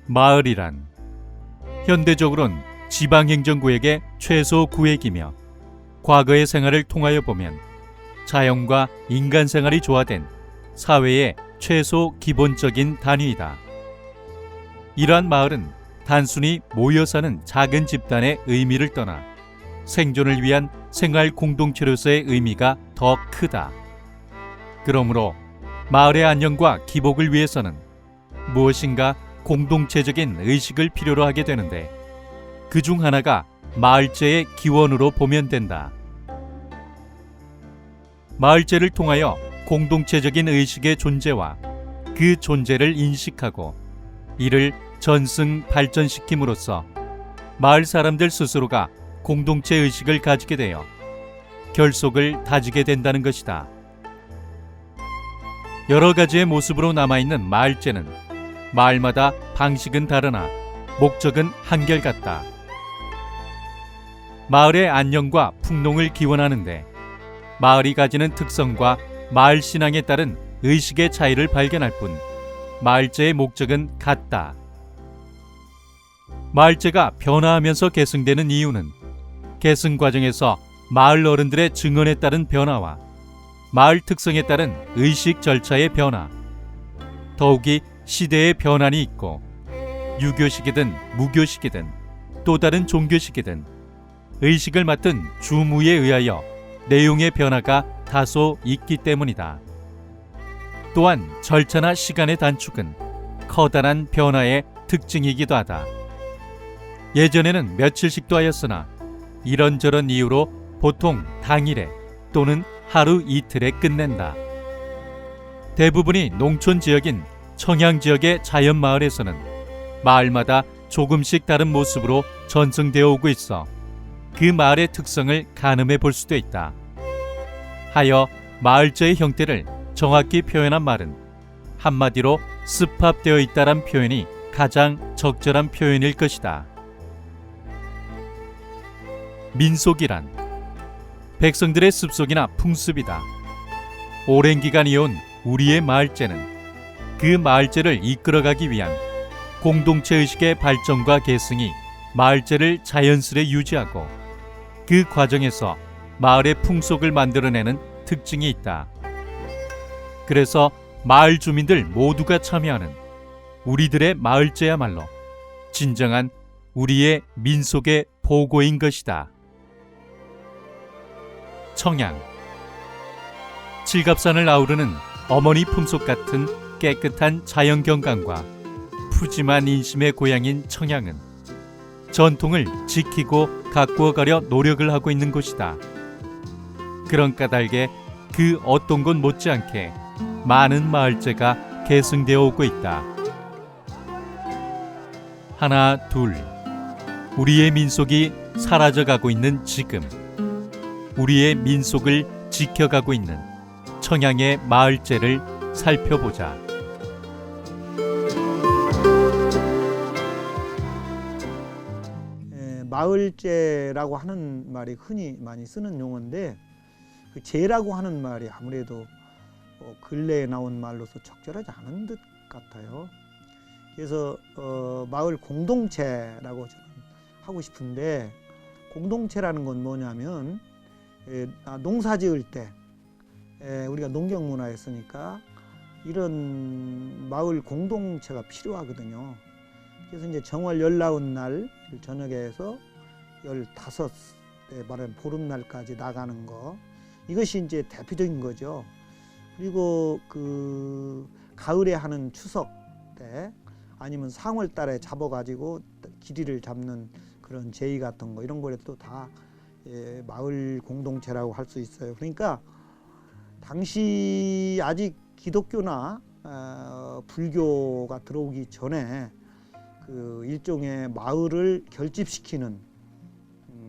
마을이란 현대적으로는 지방행정구역의 최소 구획이며 과거의 생활을 통하여 보면 자연과 인간 생활이 조화된 사회의 최소 기본적인 단위이다. 이러한 마을은 단순히 모여 사는 작은 집단의 의미를 떠나 생존을 위한 생활 공동체로서의 의미가 더 크다. 그러므로 마을의 안녕과 기복을 위해서는 무엇인가 공동체적인 의식을 필요로 하게 되는데 그 중 하나가 마을제의 기원으로 보면 된다. 마을제를 통하여 공동체적인 의식의 존재와 그 존재를 인식하고 이를 전승 발전시킴으로써 마을 사람들 스스로가 공동체 의식을 가지게 되어 결속을 다지게 된다는 것이다. 여러 가지의 모습으로 남아있는 마을제는 마을마다 방식은 다르나 목적은 한결같다. 마을의 안녕과 풍농을 기원하는데 마을이 가지는 특성과 마을 신앙에 따른 의식의 차이를 발견할 뿐 마을제의 목적은 같다. 마을제가 변화하면서 계승되는 이유는 계승 과정에서 마을 어른들의 증언에 따른 변화와 마을 특성에 따른 의식 절차의 변화, 더욱이 시대의 변환이 있고 유교식이든 무교식이든 또 다른 종교식이든 의식을 맡은 주무에 의하여 내용의 변화가 다소 있기 때문이다. 또한 절차나 시간의 단축은 커다란 변화의 특징이기도 하다. 예전에는 며칠씩도 하였으나 이런저런 이유로 보통 당일에 또는 하루 이틀에 끝낸다. 대부분이 농촌 지역인 청양 지역의 자연 마을에서는 마을마다 조금씩 다른 모습으로 전승되어 오고 있어 그 마을의 특성을 가늠해 볼 수도 있다. 하여 마을제의 형태를 정확히 표현한 말은 한마디로 습합되어 있다란 표현이 가장 적절한 표현일 것이다. 민속이란 백성들의 습속이나 풍습이다. 오랜 기간 이어온 우리의 마을제는 그 마을제를 이끌어가기 위한 공동체 의식의 발전과 계승이 마을제를 자연스레 유지하고 그 과정에서 마을의 풍속을 만들어내는 특징이 있다. 그래서 마을 주민들 모두가 참여하는 우리들의 마을제야말로 진정한 우리의 민속의 보고인 것이다. 청양 칠갑산을 아우르는 어머니 품속 같은 깨끗한 자연경관과 푸짐한 인심의 고향인 청양은 전통을 지키고 가꾸어가려 노력을 하고 있는 곳이다. 그런 까닭에 그 어떤 곳 못지않게 많은 마을제가 계승되어 오고 있다. 하나, 둘, 우리의 민속이 사라져가고 있는 지금 우리의 민속을 지켜가고 있는 청양의 마을제를 살펴보자. 마을제라고 하는 말이 흔히 많이 쓰는 용어인데 그 제라고 하는 말이 아무래도 근래에 나온 말로서 적절하지 않은 듯 같아요. 그래서 마을 공동체라고 저는 하고 싶은데 공동체라는 건 뭐냐면 농사 지을 때 우리가 농경 문화였으니까 이런 마을 공동체가 필요하거든요. 그래서 이제 정월 19날 저녁에 해서 15에 말하는 보름날까지 나가는 거 이것이 이제 대표적인 거죠. 그리고 그 가을에 하는 추석 때 아니면 상월 달에 잡아가지고 길이를 잡는 그런 제의 같은 거 이런 거에 또 다 마을 공동체라고 할 수 있어요. 그러니까 당시 아직 기독교나 불교가 들어오기 전에 그 일종의 마을을 결집시키는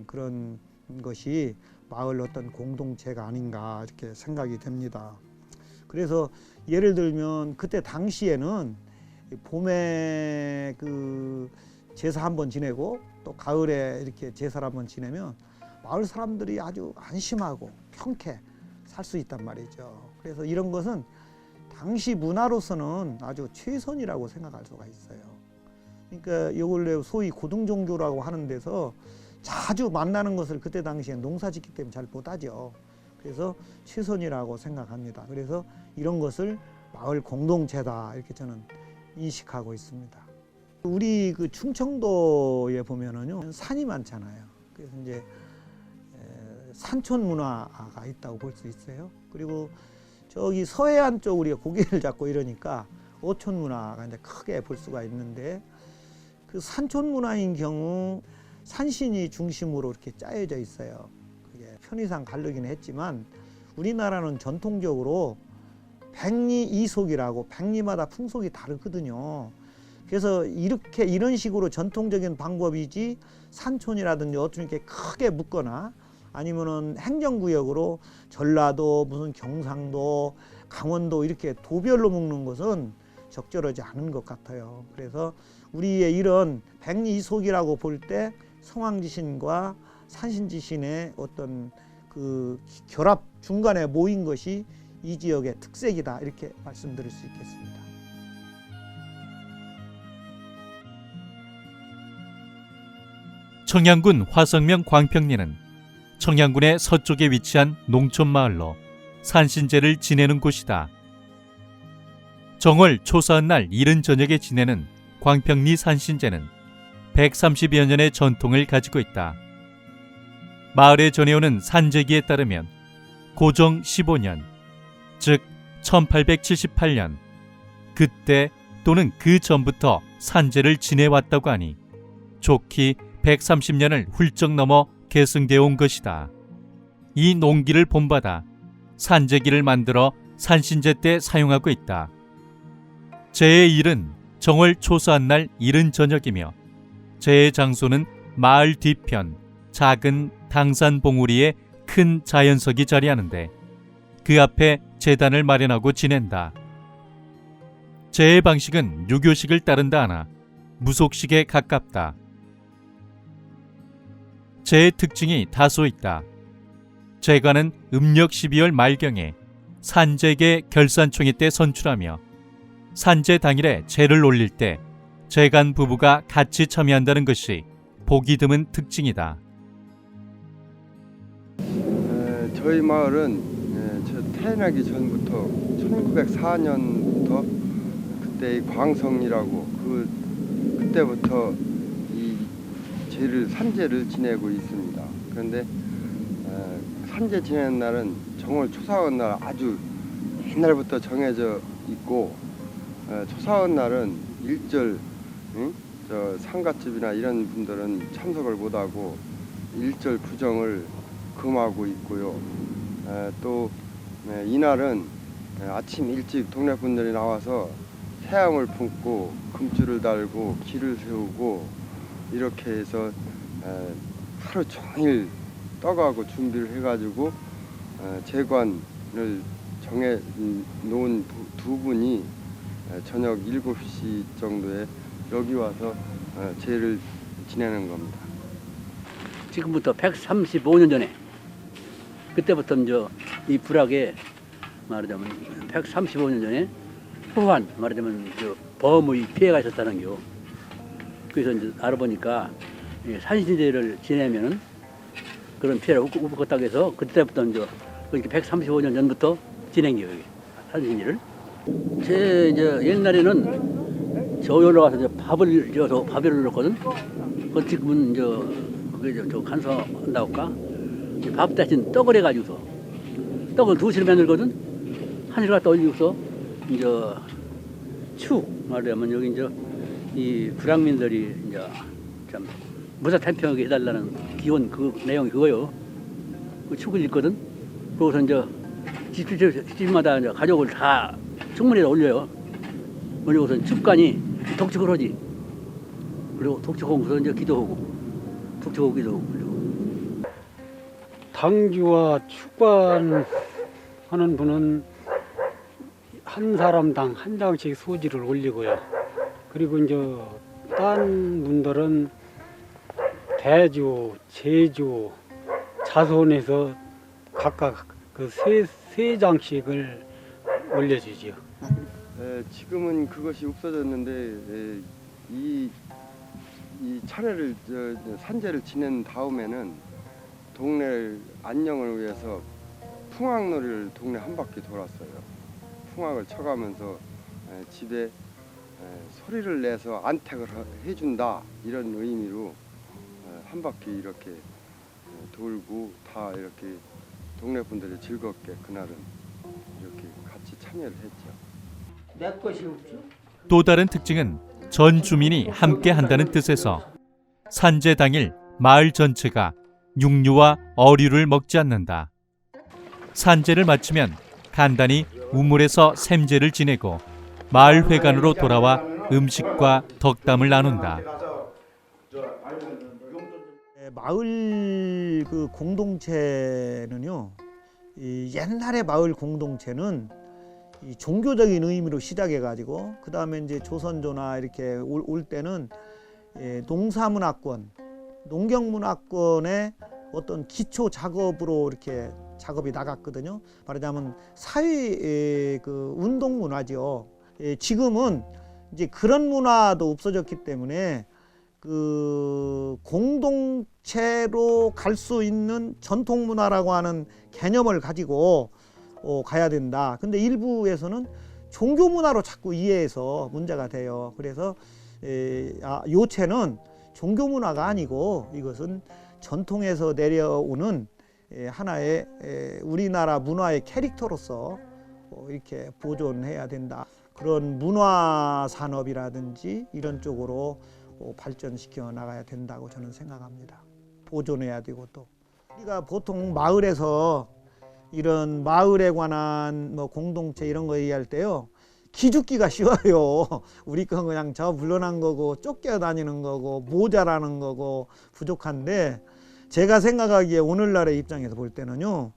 그런 것이 마을 어떤 공동체가 아닌가 이렇게 생각이 됩니다. 그래서 예를 들면 그때 당시에는 봄에 그 제사 한번 지내고 또 가을에 이렇게 제사를 한번 지내면 마을 사람들이 아주 안심하고 평쾌 살 수 있단 말이죠. 그래서 이런 것은 당시 문화로서는 아주 최선이라고 생각할 수가 있어요. 그러니까 요 근래 소위 고등종교라고 하는 데서 자주 만나는 것을 그때 당시에 농사짓기 때문에 잘 못하죠. 그래서 최선이라고 생각합니다. 그래서 이런 것을 마을 공동체다 이렇게 저는 인식하고 있습니다. 우리 그 충청도에 보면은요 산이 많잖아요. 그래서 이제 산촌 문화가 있다고 볼 수 있어요. 그리고 저기 서해안 쪽 우리가 고개를 잡고 이러니까 어촌 문화가 이제 크게 볼 수가 있는데 그 산촌 문화인 경우 산신이 중심으로 이렇게 짜여져 있어요. 그게 편의상 다르긴 했지만 우리나라는 전통적으로 백리 이속이라고 백리마다 풍속이 다르거든요. 그래서 이렇게 이런 식으로 전통적인 방법이지 산촌이라든지 어촌 이렇게 크게 묶거나 아니면은 행정구역으로 전라도 무슨 경상도 강원도 이렇게 도별로 묶는 것은 적절하지 않은 것 같아요. 그래서 우리의 이런 백리이속이라고 볼 때 성왕지신과 산신지신의 어떤 그 결합 중간에 모인 것이 이 지역의 특색이다 이렇게 말씀드릴 수 있겠습니다. 청양군 화성면 광평리는 청양군의 서쪽에 위치한 농촌마을로 산신제를 지내는 곳이다. 정월 초사한날 이른 저녁에 지내는 광평리 산신제는 130여 년의 전통을 가지고 있다. 마을에 전해오는 산제기에 따르면 고정 15년, 즉 1878년, 그때 또는 그 전부터 산제를 지내왔다고 하니 좋기 130년을 훌쩍 넘어 계승되어 온 것이다. 이 농기를 본받아 산제기를 만들어 산신제 때 사용하고 있다. 제의 일은 정월 초사한날 이른 저녁이며 제의 장소는 마을 뒤편 작은 당산 봉우리에 큰 자연석이 자리하는데 그 앞에 제단을 마련하고 지낸다. 제의 방식은 유교식을 따른다 하나 무속식에 가깝다. 제의 특징이 다소 있다. 제관은 음력 12월 말경에 산제계 결산총회 때 선출하며 산제 당일에 제를 올릴 때 제관 부부가 같이 참여한다는 것이 보기 드문 특징이다. 저희 마을은 저 태어나기 전부터 1904년부터 그때 광성이라고 그때부터 이 산제를 지내고 있습니다. 그런데 산제 지내는 날은 정월 초사원 날 아주 옛날부터 정해져 있고 초사원 날은 일절 저 상갓집이나 이런 분들은 참석을 못하고 일절 부정을 금하고 있고요. 또 이날은 아침 일찍 동네 분들이 나와서 새함을 품고 금줄을 달고 길을 세우고 이렇게 해서 하루 종일 떠가고 준비를 해가지고 제관을 정해 놓은 두 분이 저녁 7시 정도에 여기 와서 제를 지내는 겁니다. 지금부터 135년 전에 그때부터 이제 이 불악에 말하자면 135년 전에 후한 말하자면 저 범의 피해가 있었다는 겨. 그래서 이제 알아보니까 산신제를 지내면은 그런 피해를 없었다고 해서 그때부터 이제 그러니까 135년 전부터 진행 겨 산신제를. 제 이제 옛날에는 저기로 가서 이제 밥을 지어서 밥을 넣거든. 그 지금은 이제 그게 저 간섭한다고 할까? 밥 대신 떡을 해가지고서 떡을 2시를 만들거든. 1시를 갖다 올리고서 이제 축 말하자면 여기 이제 이 불황민들이 이제 참 무사탄평하게 해달라는 기원 그 내용이 그거요. 그 축을 읽거든. 그러고서 이제 집마다 이제 가족을 다 축문에다 올려요. 올리고서 축간이 독축을 하지. 그리고 독축하고서 이제 기도하고 독축하고 기도하고. 당주와 축관하는 분은 한 사람당 한 장씩 소지를 올리고요. 그리고 이제 딴 분들은 대주, 제주, 자손에서 각각 그 세 장씩을 올려주지요. 지금은 그것이 없어졌는데 이 이 차례를 산제를 지낸 다음에는 동네 안녕을 위해서 풍악놀이를 동네 한 바퀴 돌았어요. 풍악을 쳐가면서 집에 소리를 내서 안택을 해준다 이런 의미로 한 바퀴 이렇게 돌고 다 이렇게 동네 분들이 즐겁게 그날은 이렇게 같이 참여를 했죠. 내 것이 없죠. 또 다른 특징은 전 주민이 함께 한다는 뜻에서 산제 당일 마을 전체가 육류와 어류를 먹지 않는다. 산제를 마치면 간단히 우물에서 샘제를 지내고 마을 회관으로 돌아와 음식과 덕담을 나눈다. 마을 그 공동체는요, 이 옛날의 마을 공동체는 이 종교적인 의미로 시작해가지고 그 다음에 이제 조선조나 이렇게 올 때는 농사문화권, 농경문화권의 어떤 기초 작업으로 이렇게 작업이 나갔거든요. 말하자면 사회 그 운동 문화죠. 지금은 이제 그런 문화도 없어졌기 때문에 그 공동체로 갈 수 있는 전통 문화라고 하는 개념을 가지고 가야 된다. 근데 일부에서는 종교 문화로 자꾸 이해해서 문제가 돼요. 그래서 요체는 종교 문화가 아니고 이것은 전통에서 내려오는 하나의 우리나라 문화의 캐릭터로서 이렇게 보존해야 된다. 그런 문화 산업이라든지 이런 쪽으로 발전시켜 나가야 된다고 저는 생각합니다. 보존해야 되고 또 우리가 보통 마을에서 이런 마을에 관한 뭐 공동체 이런 거 얘기할 때요, 기죽기가 쉬워요. 우리 건 그냥 저 물러난 거고 쫓겨다니는 거고 모자라는 거고 부족한데, 제가 생각하기에 오늘날의 입장에서 볼 때는요,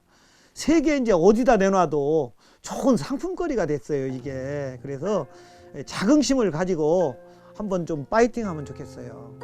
세계 이제 어디다 내놔도 좋은 상품거리가 됐어요, 이게. 그래서 자긍심을 가지고 한번 좀 파이팅하면 좋겠어요.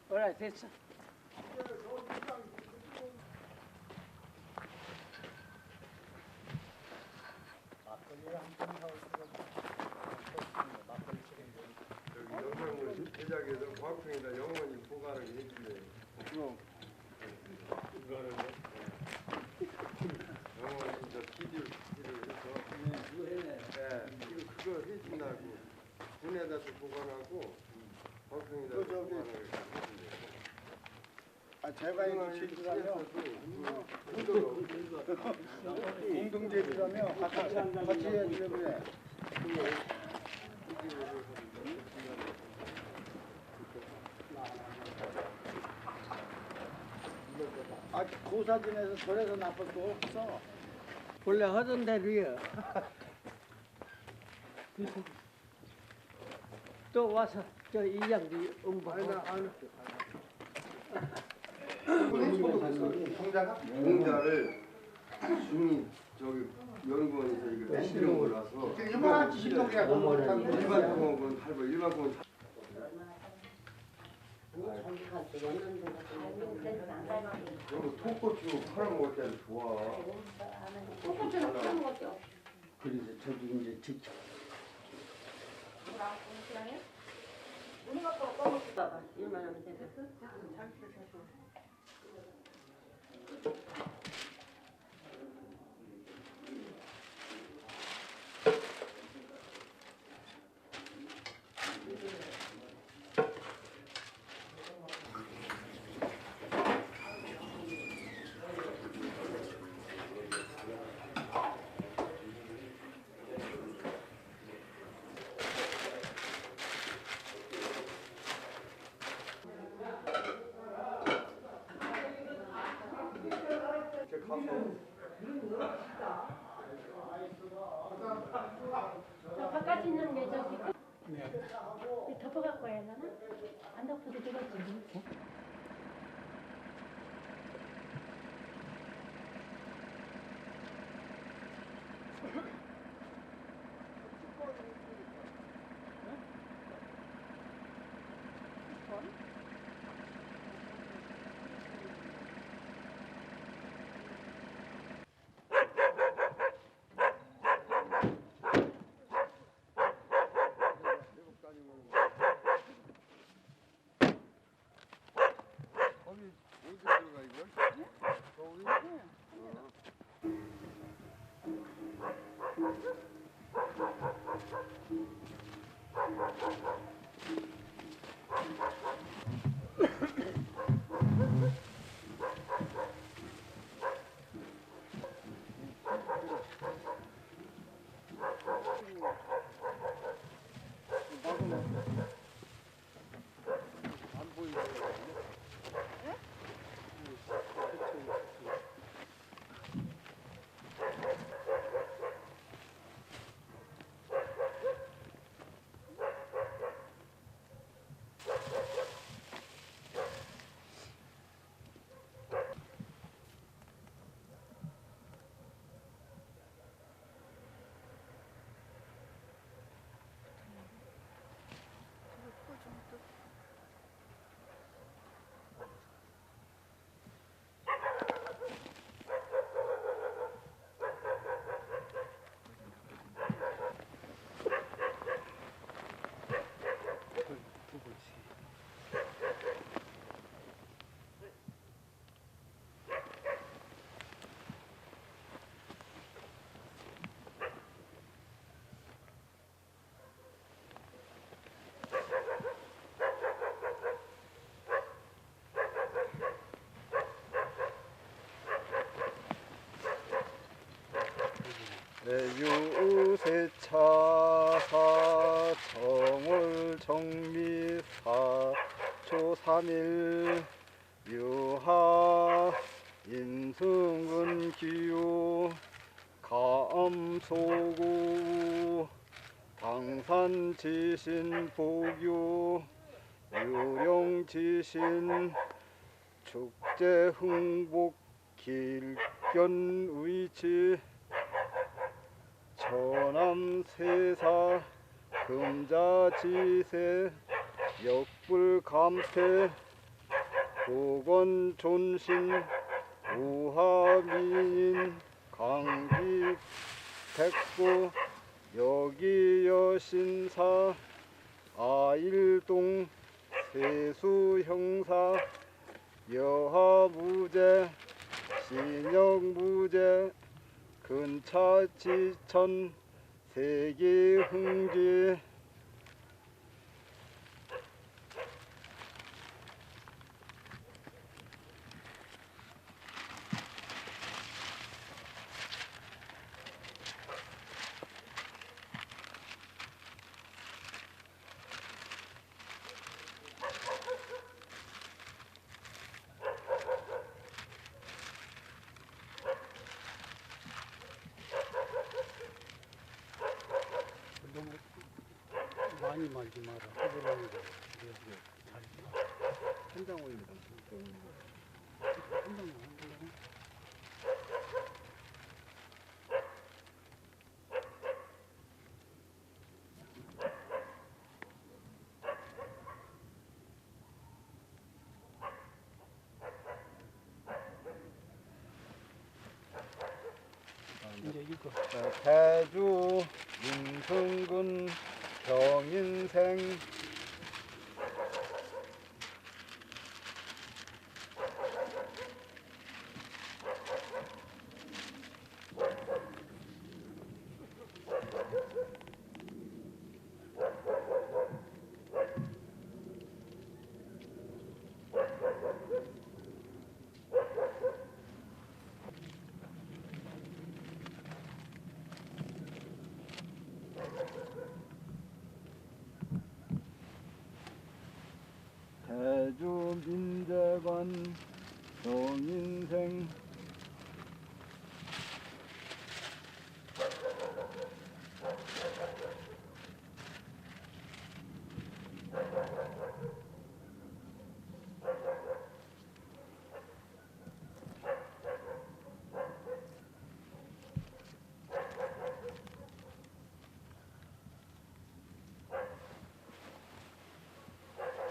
그래 됐어. 영상을 제작해서 과학청에다 영원히 보관을 해주래요. 영원히 저 기지를 해서 그거 해준다고 군에다도 보관하고 과학청에다 보관을 해준대요. 제가 이거 제주라면 공동 제주라면 같이 해주려고 해. 고사진에서 절에서 나쁠 거 없어. 원래 하던 대로요. 또 와서 저 이양도 응보하고. 공자를 중이 저기 연구원에서 이거 만드는 거라서 일반 지식동이야. 일반 공업은 팔고 일반 공업은 이거 통고추 팔아 먹을 때는 좋아. 소고기는 파는 거죠. 그래서 저기 이제 직접 우리가 또 꺼먹다가 일만 하면 되겠어? 이제 가서 저 바깥 있는 게 저기 네. 덮어갖고 해야 되나? 안 덮어도 되겠지. 거기 어디 들어가 이걸? 거기? 안 보이네. 유세차사 정월 정미사 초3일 유하 인승은 기요 감소구 당산지신 복유 유령지신 축제 흥복 길견의지 전암세사 금자지세 역불감태 보건존신 우하민인 강기백구 여기여신사 아일동 세수형사 여하무제 신영무제 근차지천 세계흥지 너무 많이 말지 마라. 해보라는 거. 잘 한장 올립니다. 한장만 한장만. 태주 윤승군 경인생 태주 민재관 경인생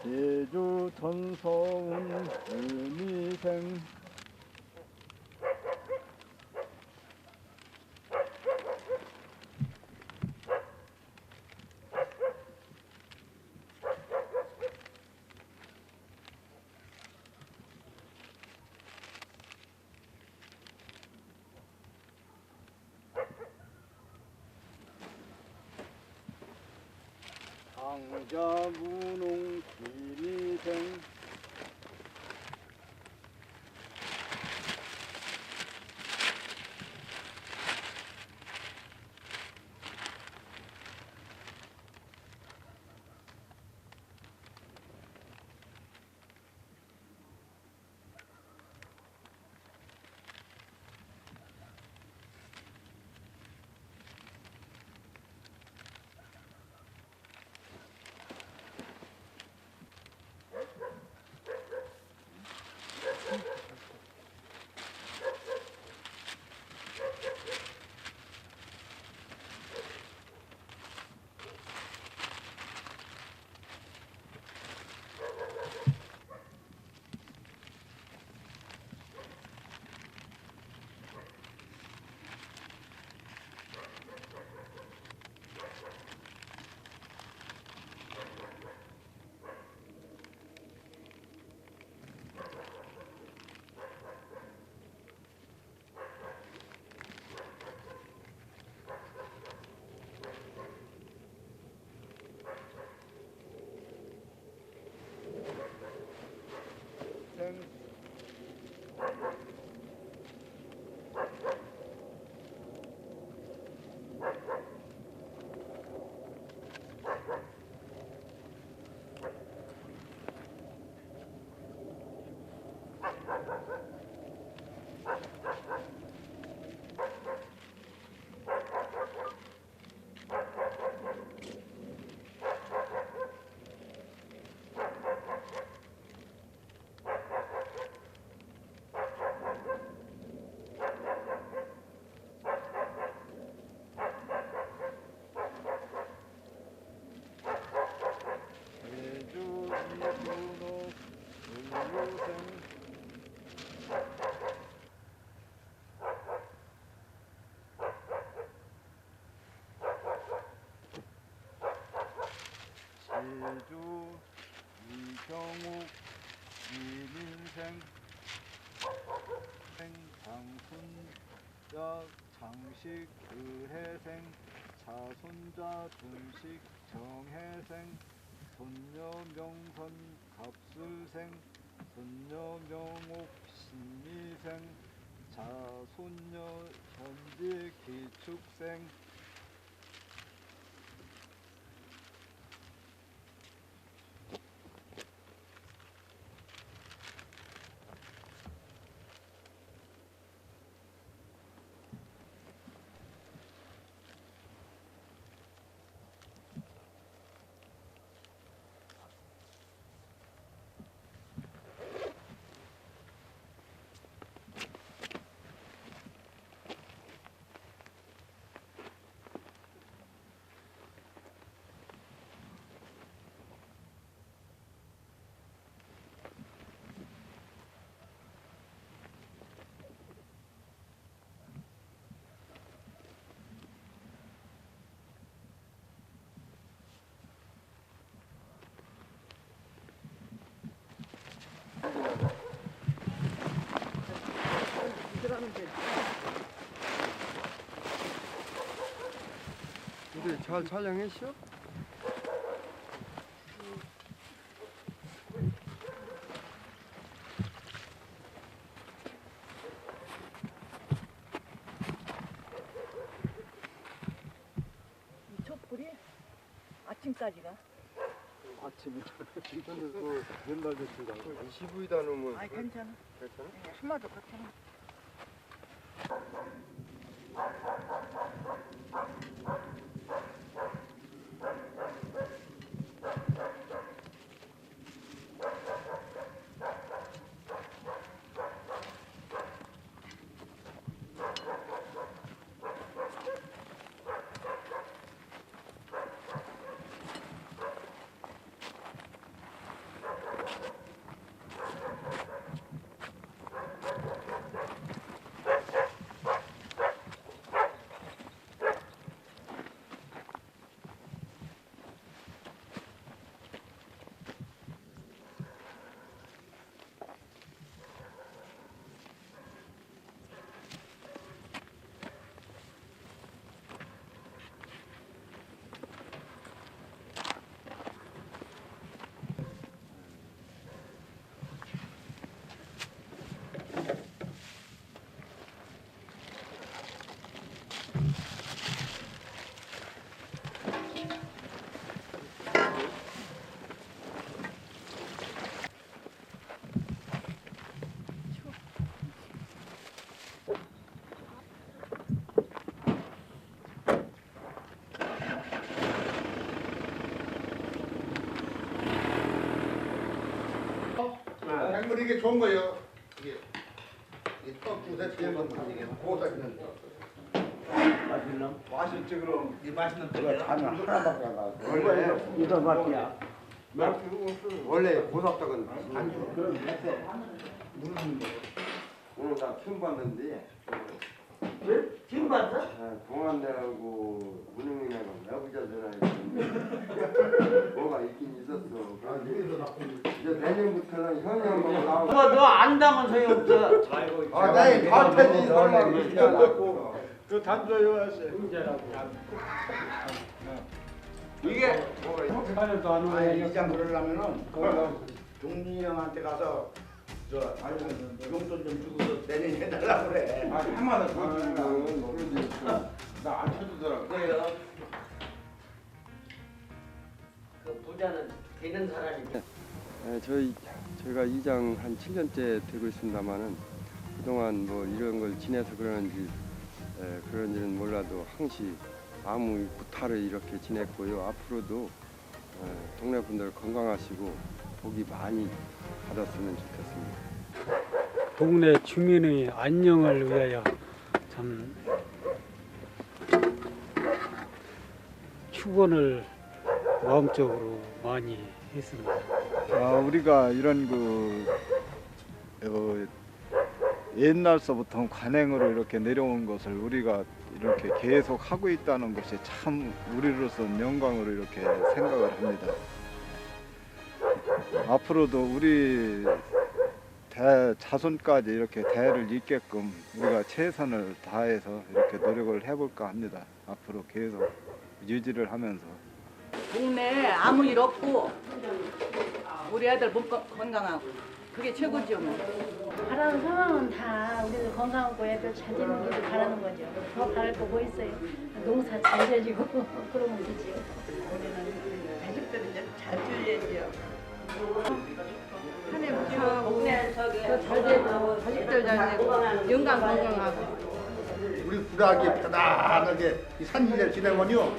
제주 전서운 의미생 장자문홍 기리생 제주 이준호 의료생 제주 이경욱 이민생 장순자 장식 의혜생 자손자 준식 정혜생 손녀 명선 갑술생 손녀 명옥 신미생 자손녀 현지 기축생 어때? 잘 촬영했어? 이 촛불이 아침까지가. 아침에 근데 그 옛날 며칠 GV다 놓으면 아니 괜찮아. 괜찮아? 수마도 같잖아. 생물 이게 좋은 거예요. 이게 떡두세 제일 이게 고사기는 맛있지 그럼. 이 맛있는 떡이야. 하면 하나밖에 안 나와. 원래 이거밖이야. 원래 고사떡은 안주 그런 햇새 무슨 오늘 다 처음 봤는데. 지금 봤어? 동안대하고 문영민하고 내부자 전화했는데 뭐가 있긴 있었어. 그런데 이제 내년부터는 형님하고 나오고. 너 안다면 소용없어. 아, 네, 다 텐지 설마 그 단조요 하시. 이게 하나도 안 아니 이장 그러려면은 종민이 형한테 가서 저 아니면 용돈 좀 주고서 내년에 해달라고 그래. 아 한마디 더 주면 그러지. 나안 쳐주더라고. 그래요. 그 부자는 되는 사람이. 저희가 이장 한 7년째 되고 있습니다만은 그동안 뭐 이런 걸 지내서 그런지는 몰라도 항시 아무 구타를 이렇게 지냈고요. 앞으로도 동네 분들 건강하시고 복이 많이 받았으면 좋겠습니다. 동네 주민의 안녕을 위하여 참 축원을 마음적으로 많이 했습니다. 우리가 이런 옛날서부터 관행으로 이렇게 내려온 것을 우리가 이렇게 계속 하고 있다는 것이 참 우리로서는 영광으로 이렇게 생각을 합니다. 앞으로도 우리 자손까지 이렇게 대를 잇게끔 우리가 최선을 다해서 이렇게 노력을 해볼까 합니다. 앞으로 계속 유지를 하면서. 동네에 아무 일 없고 우리 애들 몸 건강하고 그게 최고죠 뭐. 바라는 상황은 다 우리들 건강하고 애들 잘 되는 길을 바라는 거죠. 더 바랄 거 뭐 있어요? 농사 잘 되지고 그러면 되지요. 우리는 자식들이 이제 잘 지어야지요. 하늘 잘 되고 자식들 잘 되고 영감 건강하고. 우리 부락이 편안하게 이 산지를 지내면요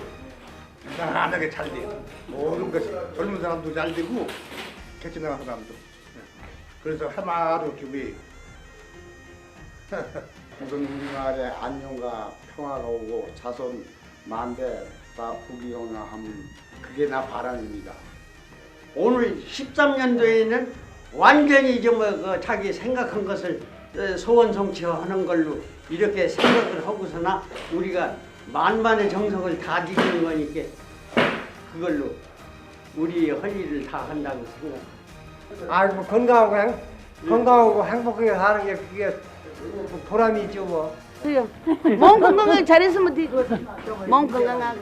편안하게 잘 돼요. 모든 것이 젊은 사람도 잘 되고 개치 나간 사람도. 그래서 하마도 기부예요. 우선 우리나라에 안녕과 평화가 오고 자손 만대 다 부귀영화함을 그게 나 바람입니다. 오늘 13년도에는 완전히 이제 그 자기 생각한 것을 소원 성취하는 걸로 이렇게 생각을 하고서나 우리가 만반의 정성을 다 지키는 거니까 그걸로 우리 할 일을 다 한다고 생각합니다. 아이고 건강하고 행복하게 사는 게 그게 보람이죠 뭐. 몸 건강을 잘했으면 되고 몸 건강하고